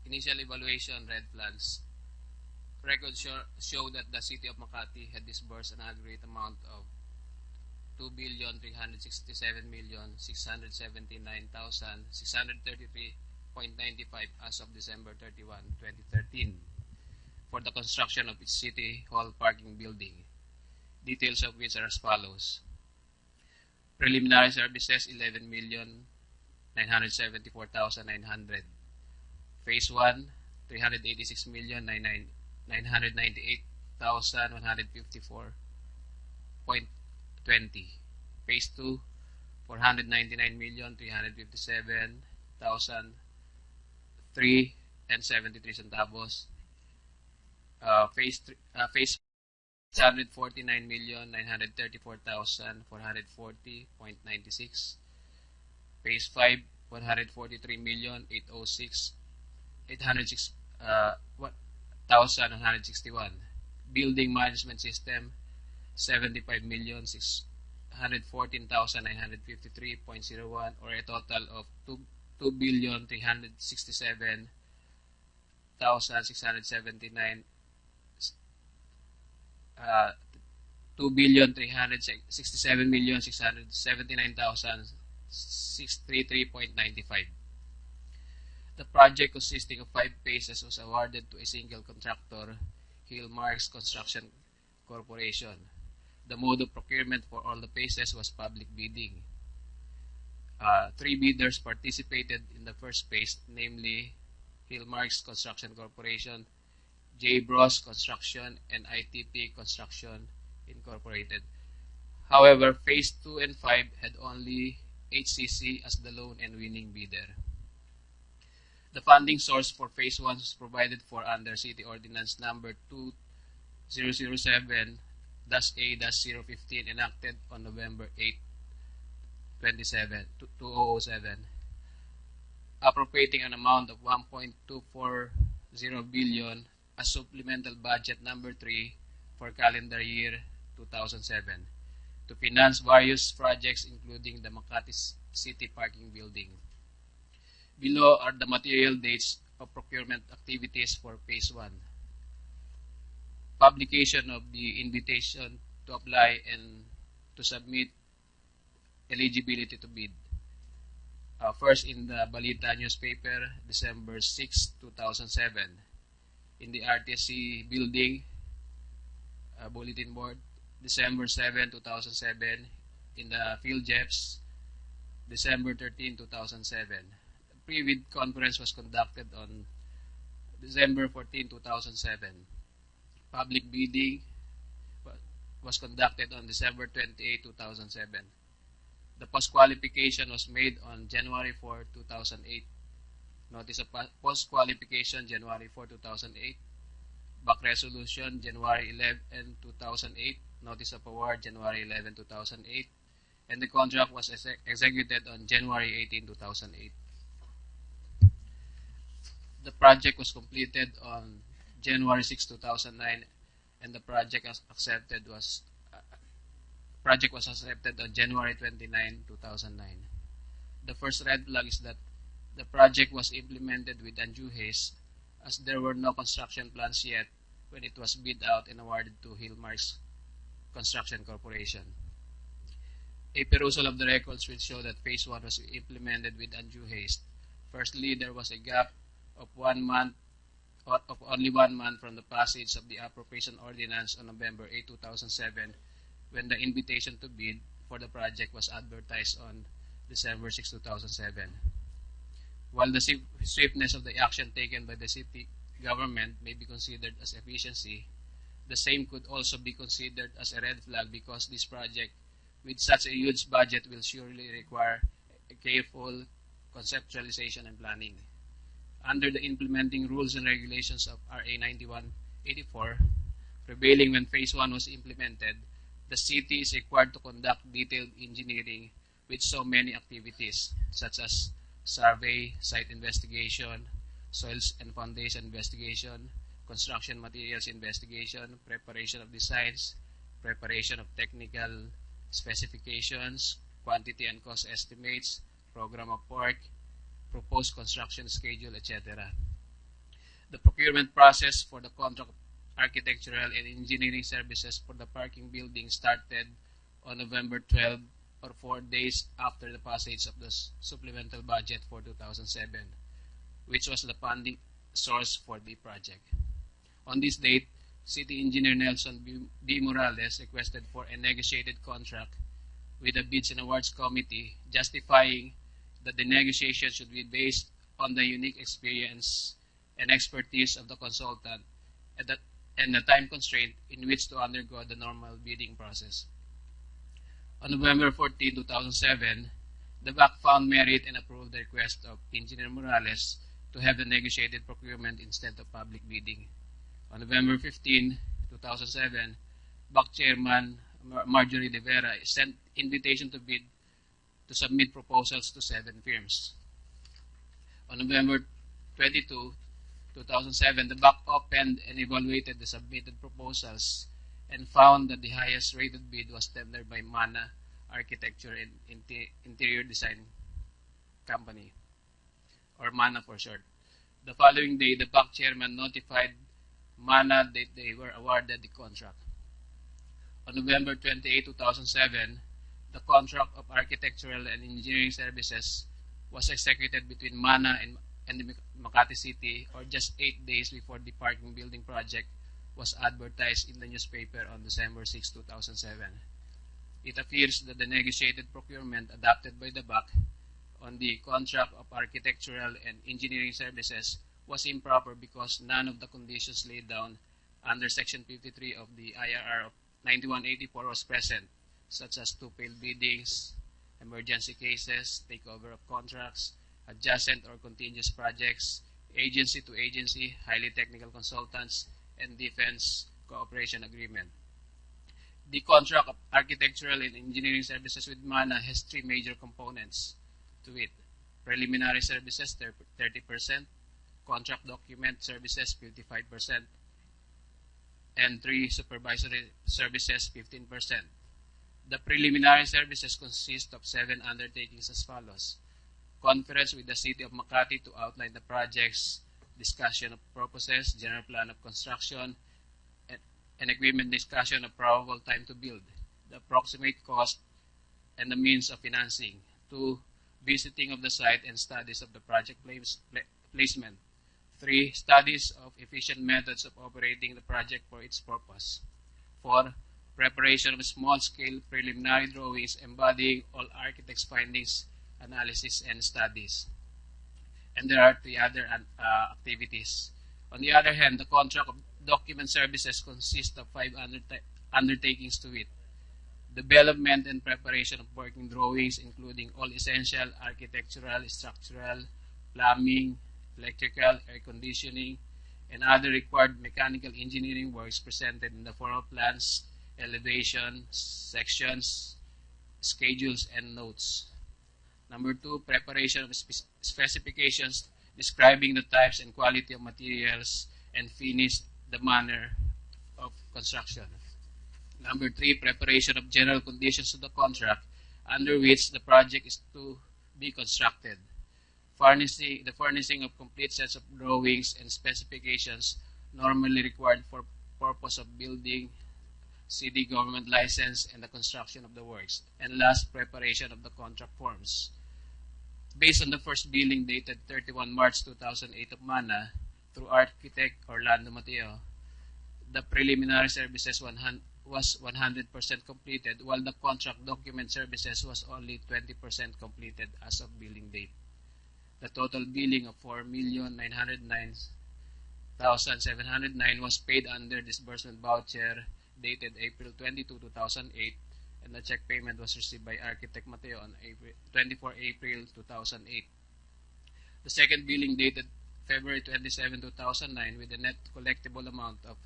Initial evaluation red flags. Records show that the city of Makati had disbursed an aggregate amount of 2,367,679,633.95 as of December 31, 2013 for the construction of its City Hall parking building, details of which are as follows. Preliminary services, 11,974,900. Phase 1, 386,998,154.20. Phase 2, 499,357,003 and 73 centavos. Phase 649,934,440.96. Phase 5, 143,806,161. Building management system, 75,614,953.01, or a total of 2,367,679 2,367,679,633.95. The project, consisting of 5 phases, was awarded to a single contractor, Hillmarks Construction Corporation. The mode of procurement for all the phases was public bidding. 3 bidders participated in the first phase, namely Hillmarks Construction Corporation, J. Bros Construction, and ITP Construction Incorporated. However, Phase 2 and 5 had only HCC as the lone and winning bidder. The funding source for Phase 1 was provided for under City Ordinance Number 2007-A-015, enacted on November 8, 2007, appropriating an amount of 1.240 billion as supplemental budget number 3 for calendar year 2007 to finance various projects, including the Makati City Parking Building. Below are the material dates of procurement activities for Phase 1. Publication of the invitation to apply and to submit eligibility to bid. First in the Balita newspaper, December 6, 2007. In the RTSC building bulletin board, December 7, 2007. In the PhilJeps, December 13, 2007. The pre-bid conference was conducted on December 14, 2007. Public bidding was conducted on December 28, 2007. The post-qualification was made on January 4, 2008. Notice of post-qualification, January 4, 2008. Back resolution, January 11, 2008. Notice of award, January 11, 2008. And the contract was executed on January 18, 2008. The project was completed on January 6, 2009, and the project was accepted on January 29, 2009. The first red flag is that the project was implemented with undue haste, as there were no construction plans yet when it was bid out and awarded to Hillmarks Construction Corporation. A perusal of the records will show that Phase 1 was implemented with undue haste. Firstly, there was a gap of only 1 month from the passage of the Appropriation Ordinance on November 8, 2007, when the invitation to bid for the project was advertised on December 6, 2007. While the swiftness of the action taken by the city government may be considered as efficiency, the same could also be considered as a red flag, because this project, with such a huge budget, will surely require a careful conceptualization and planning. Under the implementing rules and regulations of RA 9184, prevailing when Phase 1 was implemented, the city is required to conduct detailed engineering with so many activities, such as survey, site investigation, soils and foundation investigation, construction materials investigation, preparation of designs, preparation of technical specifications, quantity and cost estimates, program of work, proposed construction schedule, etc. The procurement process for the contract of architectural and engineering services for the parking building started on November 12, or 4 days after the passage of the supplemental budget for 2007, which was the funding source for the project. On this date, City Engineer Nelson B. Morales requested for a negotiated contract with the Bids and Awards Committee, justifying that the negotiation should be based on the unique experience and expertise of the consultant and the time constraint in which to undergo the normal bidding process. On November 14, 2007, the BAC found merit and approved the request of Engineer Morales to have the negotiated procurement instead of public bidding. On November 15, 2007, BAC Chairman Marjorie De Vera sent invitation to bid to submit proposals to 7 firms. On November 22, 2007, the BAC opened and evaluated the submitted proposals and found that the highest rated bid was tendered by Mana Architecture and Interior Design Company, or Mana for short. The following day, the BAC chairman notified Mana that they were awarded the contract. On November 28, 2007, the contract of architectural and engineering services was executed between Mana and the Makati City, or just 8 days before the parking building project was advertised in the newspaper on December 6, 2007. It appears that the negotiated procurement adopted by the BAC on the contract of architectural and engineering services was improper because none of the conditions laid down under Section 53 of the IRR of 9184 was present, such as two-failed biddings, emergency cases, takeover of contracts, adjacent or contiguous projects, agency to agency, highly technical consultants, and defense cooperation agreement. The contract of architectural and engineering services with Mana has 3 major components to it: preliminary services 30%, contract document services 55%, and 3 supervisory services 15%. The preliminary services consist of 7 undertakings as follows: conference with the City of Makati to outline the projects, discussion of purposes, general plan of construction, and agreement discussion of probable time to build, the approximate cost, and the means of financing. 2. Visiting of the site and studies of the project placement. 3. Studies of efficient methods of operating the project for its purpose. 4. Preparation of small-scale preliminary drawings embodying all architects' findings, analysis, and studies. And there are 3 other activities. On the other hand, the contract of document services consists of 5 undertakings to it: development and preparation of working drawings, including all essential architectural, structural, plumbing, electrical, air conditioning, and other required mechanical engineering works presented in the form of plans, elevation, sections, schedules, and notes. Number 2, preparation of specifications describing the types and quality of materials and finish the manner of construction. Number 3, preparation of general conditions of the contract under which the project is to be constructed. The furnishing of complete sets of drawings and specifications normally required for purpose of building, city government license, and the construction of the works. And last, preparation of the contract forms. Based on the first billing dated 31 March 2008 of Mana through architect Orlando Mateo, the preliminary services was 100% completed, while the contract document services was only 20% completed as of billing date. The total billing of 4,909,709 was paid under disbursement voucher dated April 22, 2008, and the check payment was received by Architect Mateo on 24 April 2008. The second billing dated February 27, 2009 with a net collectible amount of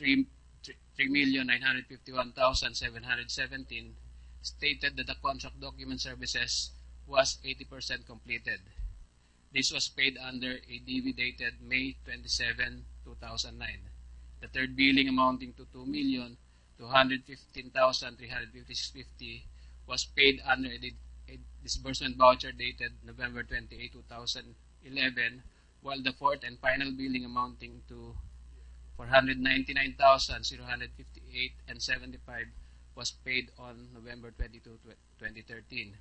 3,951,717 stated that the contract document services was 80% completed. This was paid under a DV dated May 27, 2009. The third billing amounting to 2,215,356.50 was paid under a disbursement voucher dated November 28, 2011 while the fourth and final billing amounting to 499,058 and 75 was paid on November 22, 2013.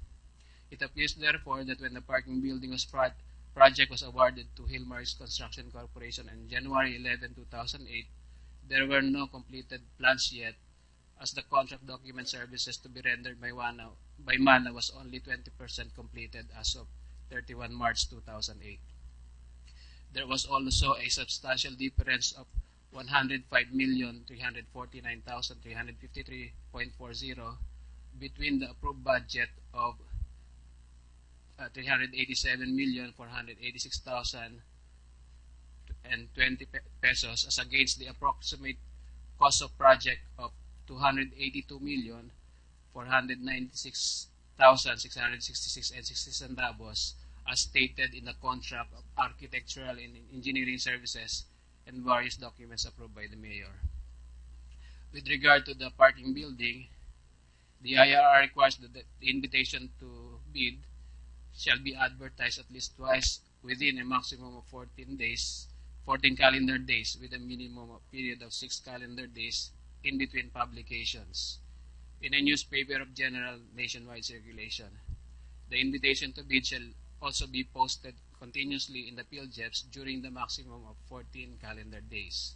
It appears therefore that when the parking building project was awarded to Hillmarks Construction Corporation on January 11, 2008, there were no completed plans yet, as the contract document services to be rendered by MANA was only 20% completed as of 31 March 2008. There was also a substantial difference of 105,349,353.40 between the approved budget of 387,486,020 pesos as against the approximate cost of project of 282,496,666 and 60 centavos as stated in the contract of architectural and engineering services and various documents approved by the mayor. With regard to the parking building, the IRR requires that the invitation to bid shall be advertised at least twice within a maximum of 14 calendar days, with a minimum period of 6 calendar days in between publications in a newspaper of general nationwide circulation. The invitation to bid shall also be posted continuously in the PhilJeps during the maximum of 14 calendar days,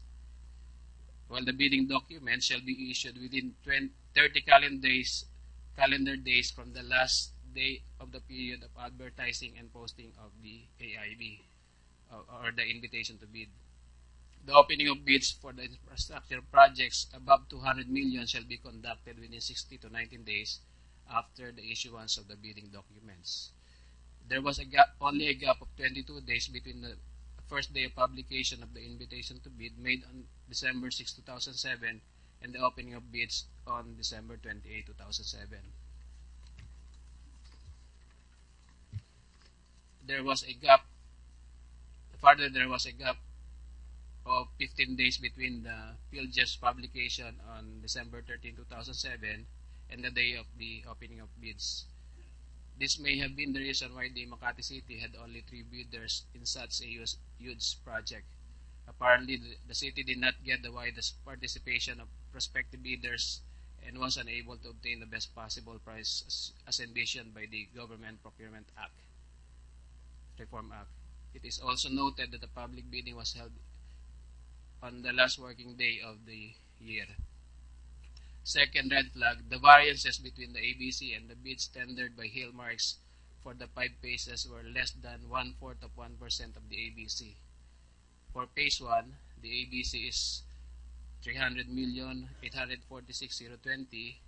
while the bidding document shall be issued within 30 calendar days from the last day of the period of advertising and posting of the AIB, or the invitation to bid. The opening of bids for the infrastructure projects above 200 million shall be conducted within 60 to 19 days after the issuance of the bidding documents. There was only a gap of 22 days between the first day of publication of the invitation to bid made on December 6, 2007 and the opening of bids on December 28, 2007. There was a gap of 15 days between the PhilJeps publication on December 13, 2007 and the day of the opening of bids. This may have been the reason why the Makati City had only 3 bidders in such a huge project. Apparently, the city did not get the widest participation of prospective bidders and was unable to obtain the best possible price as envisioned by the Government Procurement Act, Reform Act. It is also noted that the public bidding was held on the last working day of the year. Second red flag, the variances between the ABC and the bids tendered by Hillmarks for the 5 phases were less than 1/4 of 1% of the ABC. For phase 1, the ABC is 300,846,020.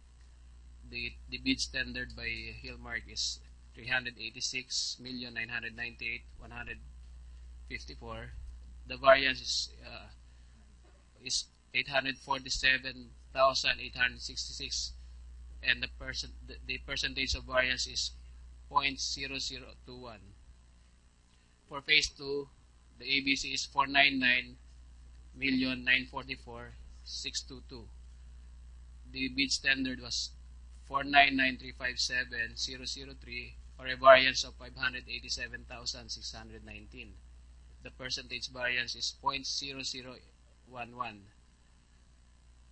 The bids tendered by Hillmark is 386,998,154. The variance is 847,866, and the percentage of variance is 0.0021. For phase 2, the ABC is 499,944,622. The bid standard was 499,357,003, or a variance of 587,619. The percentage variance is 0.0011.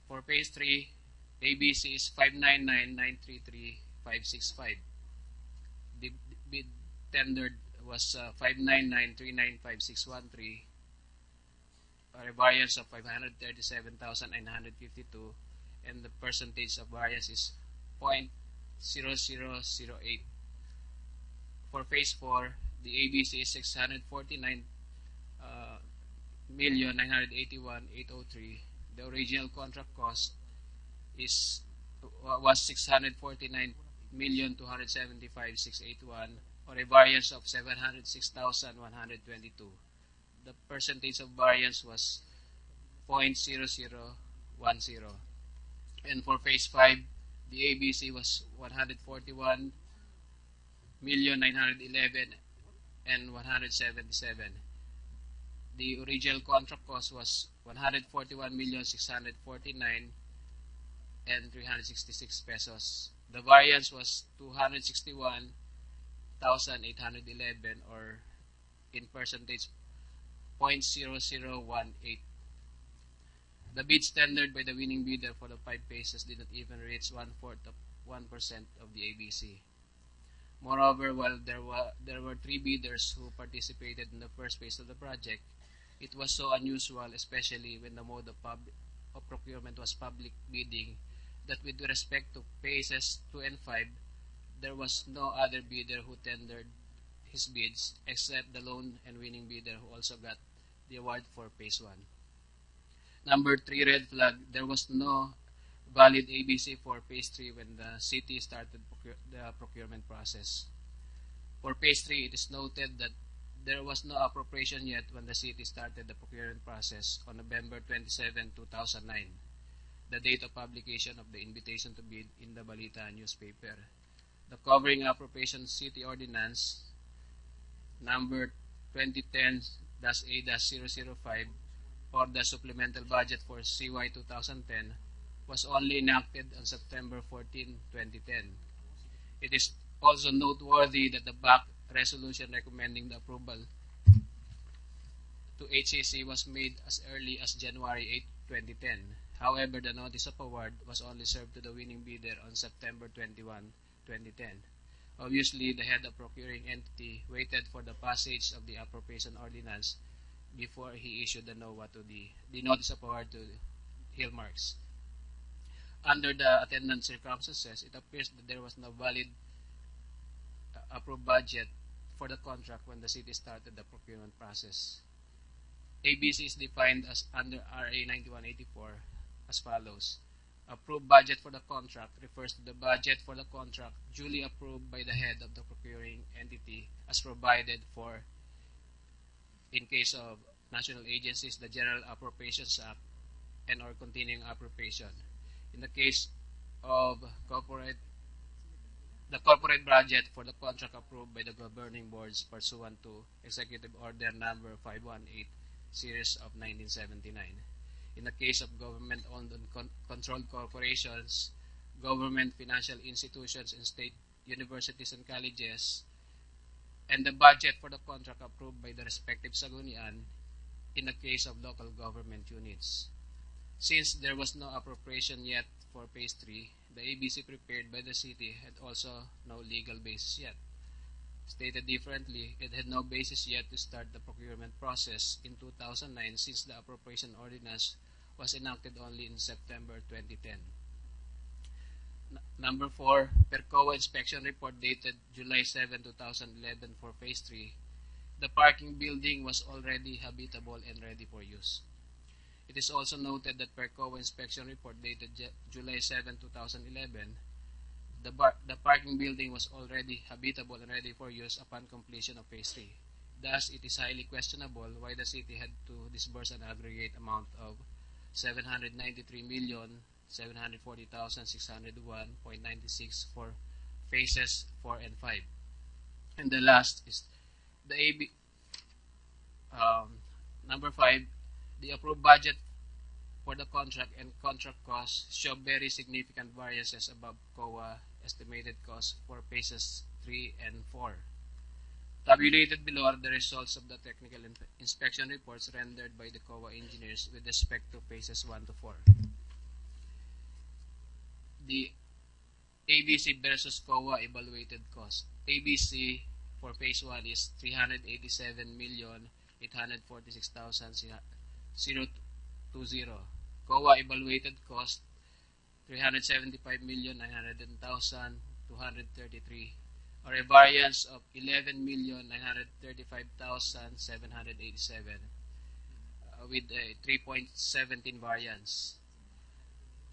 For phase 3, ABC is 599,933,565. The bid tendered was 599,395,613, or a variance of 537,952, and the percentage of variance is 0.0008. For phase 4, the ABC is 649,981,803. The original contract cost was 649,275,681, or a variance of 706,122. The percentage of variance was 0.0010. And for phase 5, the ABC was 141,911 and 177. The original contract cost was 141,649 and 366 pesos. The variance was 261,811, or in percentage 0.0018. The bids tendered by the winning bidder for the 5 phases did not even reach 1/4 of 1% of the ABC. Moreover, while there were 3 bidders who participated in the first phase of the project, it was so unusual, especially when the mode of procurement was public bidding, that with respect to phases 2 and 5, there was no other bidder who tendered his bids except the lone and winning bidder who also got the award for phase 1. Number 3, red flag, there was no valid ABC for phase 3 when the city started the procurement process. For phase 3, it is noted that there was no appropriation yet when the city started the procurement process on November 27, 2009, the date of publication of the invitation to bid in the Balita newspaper. The covering appropriation city ordinance number 2010-A-005 for the supplemental budget for CY 2010 was only enacted on September 14, 2010. It is also noteworthy that the BAC resolution recommending the approval to HAC was made as early as January 8, 2010. However, the notice of award was only served to the winning bidder on September 21, 2010. Obviously, the head of procuring entity waited for the passage of the appropriation ordinance before he issued the NOA to the notice of award to Hillmarks. Under the attendant circumstances, it appears that there was no valid approved budget for the contract when the city started the procurement process. ABC is defined as under RA 9184 as follows. Approved budget for the contract refers to the budget for the contract duly approved by the head of the procuring entity as provided for in case of national agencies, the General Appropriations Act, and or continuing appropriation. In the case of the corporate budget for the contract approved by the governing boards pursuant to Executive Order Number 518, Series of 1979. In the case of government-owned and controlled corporations, government financial institutions, and state universities and colleges, and the budget for the contract approved by the respective Sagunian in the case of local government units. Since there was no appropriation yet for phase 3, the ABC prepared by the city had also no legal basis yet. Stated differently, it had no basis yet to start the procurement process in 2009 since the appropriation ordinance was enacted only in September 2010. Number 4, PERCOA inspection report dated July 7, 2011 for phase 3. The parking building was already habitable and ready for use. It is also noted that PERCOA inspection report dated July 7, 2011, the parking building was already habitable and ready for use upon completion of phase 3. Thus, it is highly questionable why the city had to disburse an aggregate amount of 793,740,601.96 for phases 4 and 5. And the last is the number 5, the approved budget for the contract and contract costs show very significant variances above COA estimated costs for phases 3 and 4. Tabulated below are the results of the technical inspection reports rendered by the COA engineers with respect to phases 1 to 4. The ABC versus COA evaluated cost. ABC for phase 1 is 387,846,020. COA evaluated cost 375,900,233, or a variance of 11,935,787 with a 3.17 variance.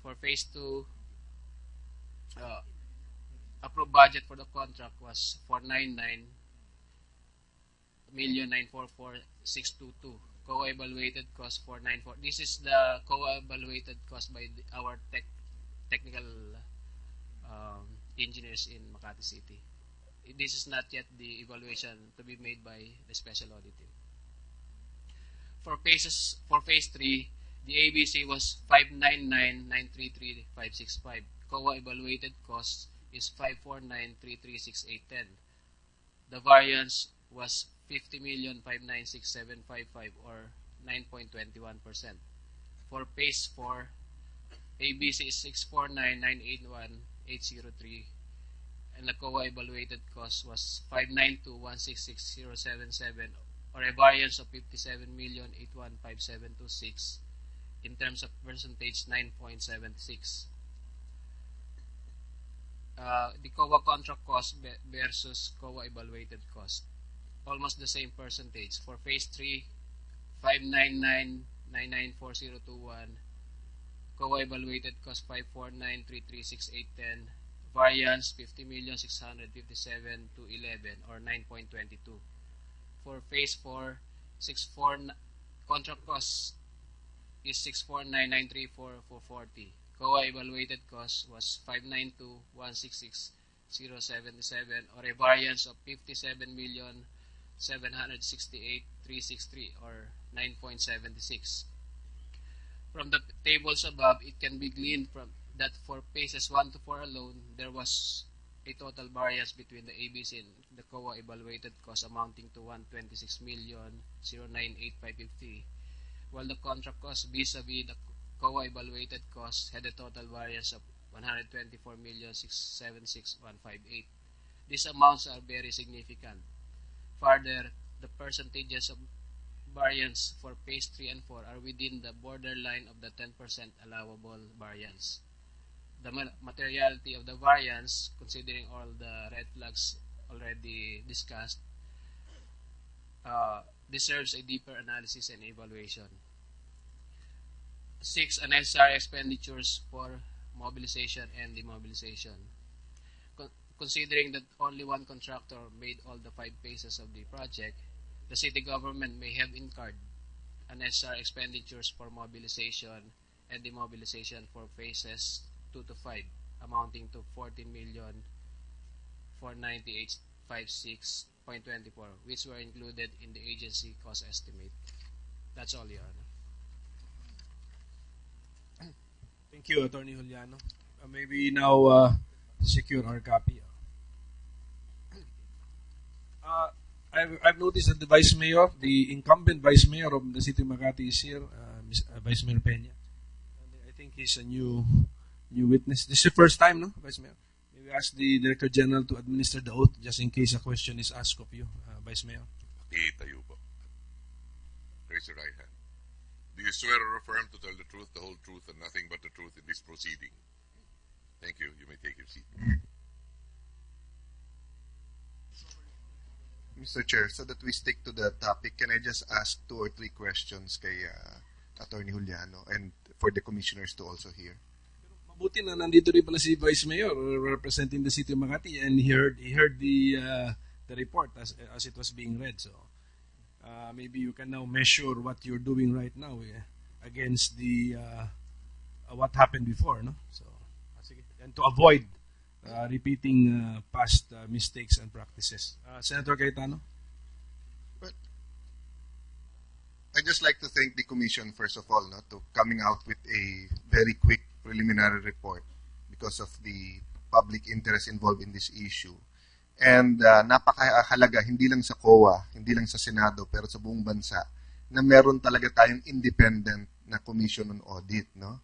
For phase 2, approved budget for the contract was 499,944,622. COA evaluated cost 494. This is the COA evaluated cost by our technical engineers in Makati City. This is not yet the evaluation to be made by the special auditing. For phase 3, the ABC was 599,933,565. COA evaluated cost is 549,336,810. The variance was 50,596,755 or 9.21%. For phase 4, ABC is 649,981,803 and the COA evaluated cost was 592,166,077 or a variance of 57,081,5726 in terms of percentage 9.76. The COA contract cost versus COA evaluated cost, almost the same percentage. For phase 3, 599,994,021, COA evaluated cost 549,336,810, variance 50,657,211 or 9.22. For phase 4, 64 contract cost is 649,934,440. COA evaluated cost was 592,166,077 or a variance of 57,768,363 or 9.76. From the tables above, it can be gleaned from that for phases 1 to 4 alone, there was a total variance between the ABC and the COA evaluated cost amounting to 126,098,550, while the contract cost vis-a-vis the COA evaluated cost had a total variance of 124,676,158. These amounts are very significant. Further, the percentages of variance for phase 3 and 4 are within the borderline of the 10% allowable variance. The materiality of the variance, considering all the red flags already discussed, deserves a deeper analysis and evaluation. 6. Unnecessary expenditures for mobilization and demobilization. Considering that only one contractor made all the 5 phases of the project, the city government may have incurred unnecessary expenditures for mobilization and demobilization for phases 2 to 5, amounting to 14,498,56.24, which were included in the agency cost estimate. That's all, Your Honor. Thank you, Attorney Juliano. Maybe now secure our copy. I've noticed that the Vice Mayor, the incumbent Vice Mayor of the City of Makati is here, Vice Mayor Peña. I think he's a new witness. This is the first time, no, Vice Mayor? Maybe ask the Director General to administer the oath just in case a question is asked of you, Vice Mayor. Tayo po. Raise your right hand. Do you swear or affirm to tell the truth, the whole truth, and nothing but the truth in this proceeding? Thank you. You may take your seat. Mr. Chair, so that we stick to the topic, can I just ask 2 or 3 questions kay Attorney Juliano and for the commissioners to also hear? Mabuti na nandito rin pala si Vice Mayor representing the City of Makati, and he heard the report as it was being read. So maybe you can now measure what you're doing right now against the what happened before, no? So and to avoid repeating past mistakes and practices. Senator Cayetano? Well, I'd just like to thank the Commission, first of all, to coming out with a very quick preliminary report because of the public interest involved in this issue. And napakahalaga, hindi lang sa COA, hindi lang sa Senado, pero sa buong bansa, na meron talaga tayong independent na commission on audit, no?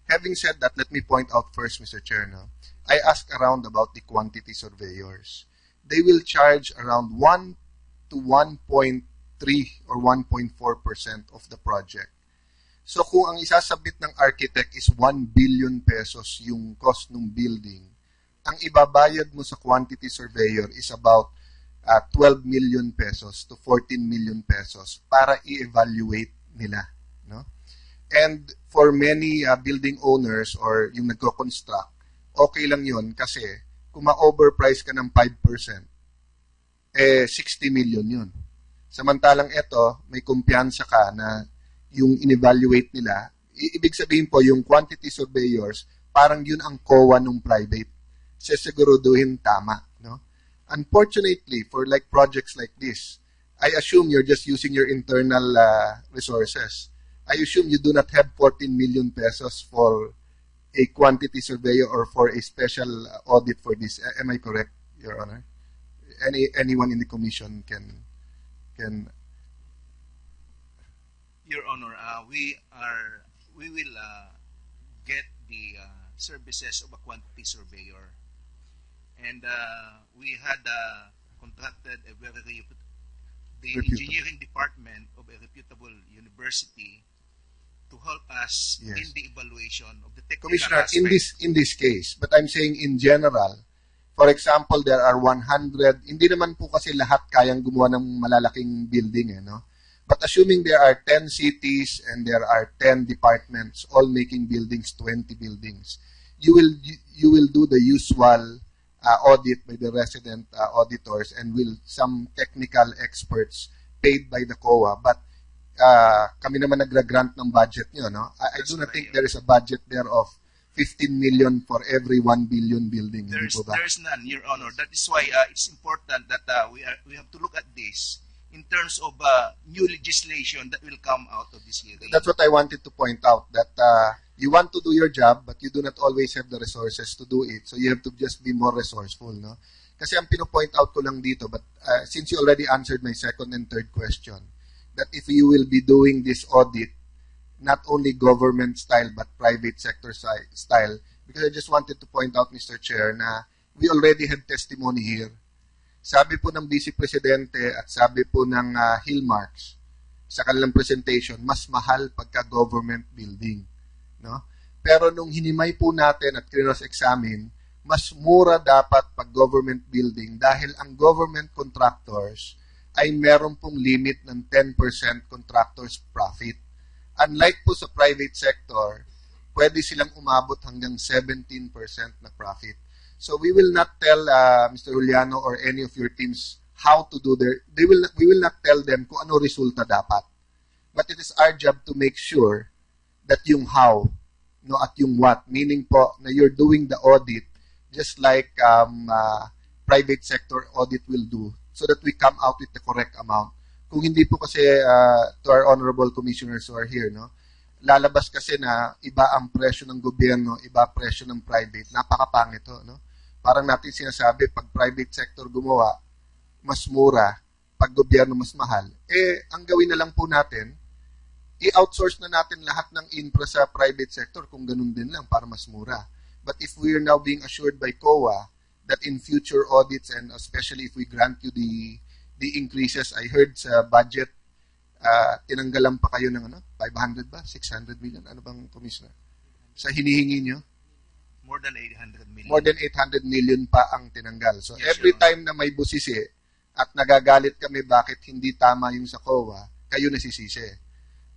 Having said that, let me point out first, Mr. Chair, no? I asked around about the quantity surveyors. They will charge around 1 to 1.3 or 1.4% of the project. So kung ang isasabit ng architect is 1 billion pesos yung cost ng building, ang ibabayad mo sa quantity surveyor is about 12 million pesos to 14 million pesos para i-evaluate nila, no? And for many building owners or yung nagko-construct, okay lang yun kasi kung ma-overprice ka ng 5%, 60 million yun. Samantalang ito, may kumpiyansa ka na yung in-evaluate nila, ibig sabihin po yung quantity surveyors, parang yun ang COA ng private. Sesiguruduhin tama, no? Unfortunately, for like projects like this, I assume you're just using your internal resources. I assume you do not have 14 million pesos for a quantity surveyor or for a special audit for this. Am I correct, Your Honor? Anyone in the commission can can. Your Honor, we will get the services of a quantity surveyor, and we had contracted the Reputable. engineering department of a reputable university to help us Yes. in the evaluation of the technical Commissioner, aspect. in this case, but I'm saying in general, for example, there are 100, hindi naman po kasi lahat kayang gumawa ng malalaking building, no? But assuming there are 10 cities and there are 10 departments all making buildings, 20 buildings, you will do the usual audit by the resident auditors and will some technical experts paid by the COA, but kami naman nagra-grant ng budget nyo, no? I do not think there is a budget there of 15 million for every 1 billion building. Hindi po ba? There's none, Your Honor. That is why it's important that we have to look at this in terms of new legislation that will come out of this hearing. That's what I wanted to point out, that you want to do your job, but you do not always have the resources to do it. So you have to just be more resourceful, no? Kasi ang pino-point out ko lang dito, but since you already answered my second and third question, that if you will be doing this audit, not only government style, but private sector style, because I just wanted to point out, Mr. Chair, na we already had testimony here. Sabi po ng Vice Presidente at sabi po ng Hillmarks sa kanilang presentation, mas mahal pagka government building, no? Pero nung hinimay po natin at cross-examine, mas mura dapat pag government building dahil ang government contractors ay meron pong limit ng 10% contractors profit. Unlike po sa private sector, pwede silang umabot hanggang 17% na profit. So we will not tell Mr. Juliano or any of your teams how to do we will not tell them kung ano resulta dapat. But it is our job to make sure that yung how, no, at yung what, meaning po na you're doing the audit just like private sector audit will do, so that we come out with the correct amount. Kung hindi po kasi to our honorable commissioners who are here, no, lalabas kasi na iba ang presyo ng gobyerno, iba presyo ng private. Napakapangit ho, no? Parang natin sinasabi, pag private sector gumawa, mas mura, pag gobyerno mas mahal. Ang gawin na lang po natin, i-outsource na natin lahat ng infra sa private sector kung ganun din lang para mas mura. But if we are now being assured by COA that in future audits, and especially if we grant you the increases, I heard sa budget, tinanggalan pa kayo ng 500 ba? 600 million? Ano bang, Commissioner? Sa hinihingi nyo? More than 800 million. More than 800 million pa ang tinanggal. So Yes, every Your time na may busisi at nagagalit kami bakit hindi tama yung sa COA, kayo nasisisi.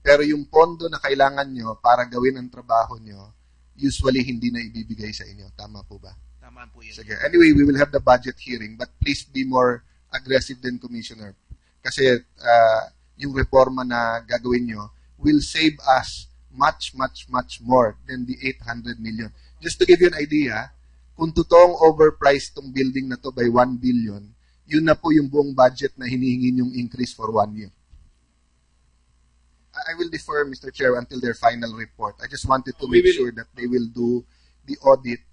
Pero yung pondo na kailangan nyo para gawin ang trabaho nyo, usually hindi na ibibigay sa inyo. Tama po ba? Tama po yun. Sige. Anyway, we will have the budget hearing, but please be more aggressive than Commissioner. Kasi yung reforma na gagawin nyo will save us much, much, much more than the 800 million. Just to give you an idea, kung totoong overpriced tong building na to by 1 billion, yun na po yung buong budget na hinihingi yung increase for 1 year. I will defer, Mr. Chair, until their final report. I just wanted to make sure that they will do the audit,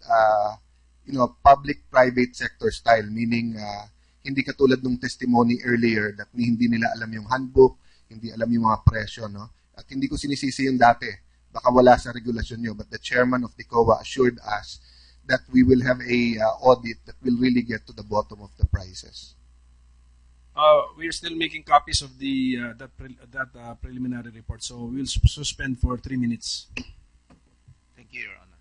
public-private sector style, meaning hindi katulad ng testimony earlier that hindi nila alam yung handbook, hindi alam yung mga presyo, no? At hindi ko sinisisi yung dati. Baka wala sa regulasyon nyo, but the chairman of the COA assured us that we will have a audit that will really get to the bottom of the prices. We're still making copies of that preliminary report, so we'll suspend for 3 minutes. Thank you, Your Honor.